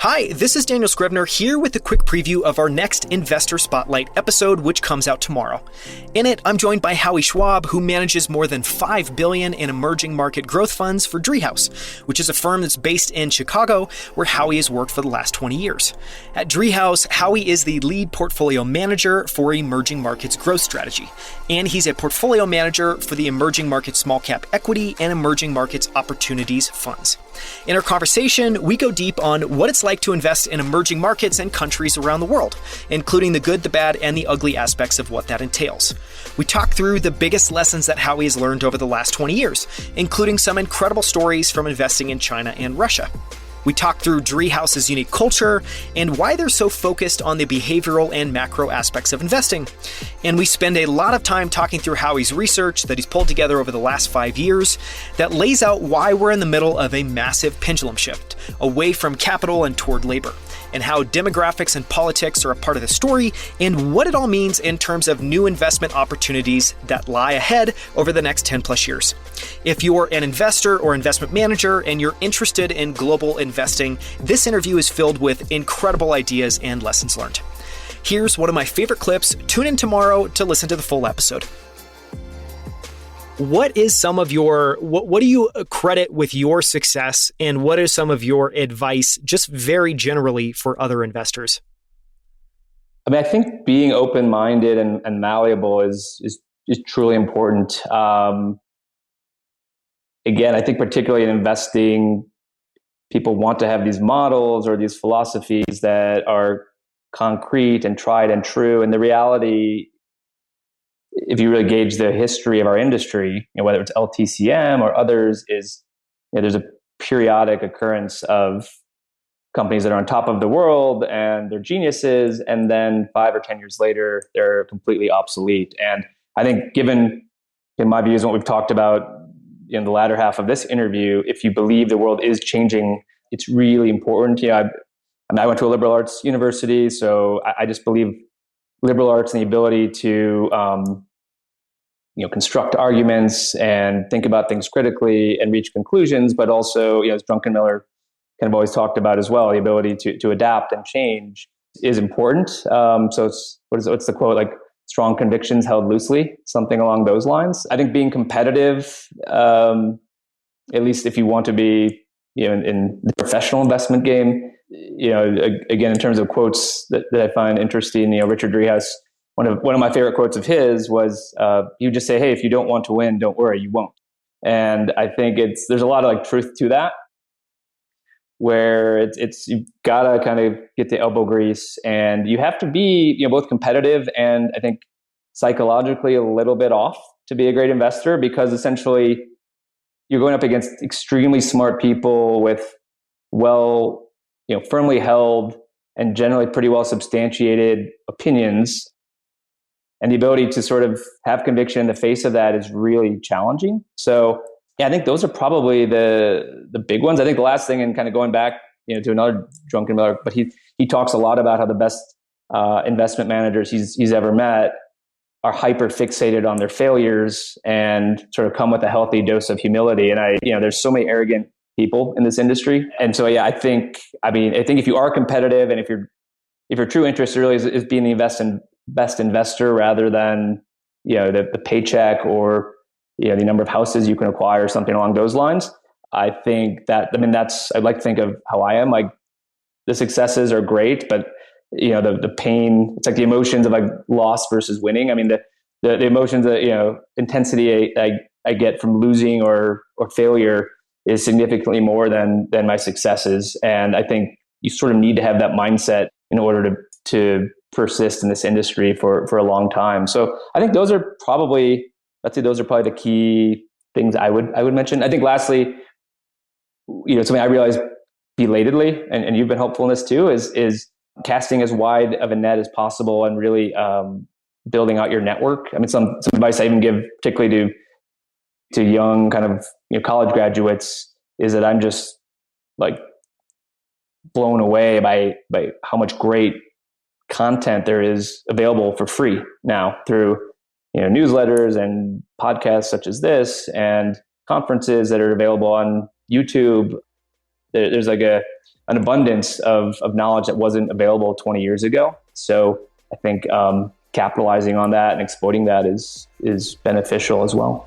Hi, this is Daniel Scrivner here with a quick preview of our next Investor Spotlight episode, which comes out tomorrow. In it, I'm joined by Howie Schwab, who manages more than $5 billion in emerging market growth funds for Driehaus, which is a firm that's based in Chicago, where Howie has worked for the last 20 years. At Driehaus, Howie is the lead portfolio manager for emerging markets growth strategy, and he's a portfolio manager for the emerging markets small cap equity and emerging markets opportunities funds. In our conversation, we go deep on what it's like to invest in emerging markets and countries around the world, including the good, the bad, and the ugly aspects of what that entails. We talk through the biggest lessons that Howie has learned over the last 20 years, including some incredible stories from investing in China and Russia. We talk through Driehaus's unique culture and why they're so focused on the behavioral and macro aspects of investing. And we spend a lot of time talking through Howie's research that he's pulled together over the last 5 years that lays out why we're in the middle of a massive pendulum shift away from capital and toward labor, and how demographics and politics are a part of the story, and what it all means in terms of new investment opportunities that lie ahead over the next 10 plus years. If you're an investor or investment manager and you're interested in global investing, this interview is filled with incredible ideas and lessons learned. Here's one of my favorite clips. Tune in tomorrow to listen to the full episode. What is some of your, what do you credit with your success, and what is some of your advice, just very generally, for other investors? I mean, I think being open-minded and malleable is truly important. Again, I think particularly in investing, people want to have these models or these philosophies that are concrete and tried and true. And the reality, if you really gauge the history of our industry, whether it's LTCM or others, is there's a periodic occurrence of companies that are on top of the world and they're geniuses, and then 5 or 10 years later, they're completely obsolete. And I think, given, in my views, what we've talked about in the latter half of this interview, if you believe the world is changing, it's really important. I went to a liberal arts university, so I just believe liberal arts and the ability to construct arguments and think about things critically and reach conclusions, but also, as Druckenmiller kind of always talked about as well, the ability to adapt and change is important. So what's the quote, like, strong convictions held loosely, something along those lines. I think being competitive, at least if you want to be, in the professional investment game, again, in terms of quotes that I find interesting, Richard Driehaus, one of my favorite quotes of his was, you just say, hey, if you don't want to win, don't worry, you won't. And I think there's a lot of truth to that, where it's you've got to kind of get the elbow grease, and you have to be, both competitive and, I think, psychologically a little bit off to be a great investor, because essentially you're going up against extremely smart people with firmly held and generally pretty well substantiated opinions. And the ability to sort of have conviction in the face of that is really challenging. So yeah, I think those are probably the big ones. I think the last thing, and kind of going back, to another Druckenmiller, but he talks a lot about how the best investment managers he's ever met are hyper fixated on their failures and sort of come with a healthy dose of humility. And there's so many arrogant people in this industry. And so, yeah, I think if you are competitive, and if your true interest really is being the best investor rather than, the paycheck or, the number of houses you can acquire or something along those lines, I think I'd like to think of how I am. Like, the successes are great, but the pain, it's like the emotions of loss versus winning. I mean, the emotions that, intensity I get from losing or failure is significantly more than my successes. And I think you sort of need to have that mindset in order to persist in this industry for a long time. So I think those are probably the key things I would mention. I think lastly, something I realized belatedly, and you've been helpful in this too, is casting as wide of a net as possible and really building out your network. I mean, some advice I even give, particularly to young kind of college graduates, is that I'm just blown away by how much great content there is available for free now through newsletters and podcasts such as this, and conferences that are available on YouTube. There's an abundance of knowledge that wasn't available 20 years ago. So I think capitalizing on that and exploiting that is beneficial as well.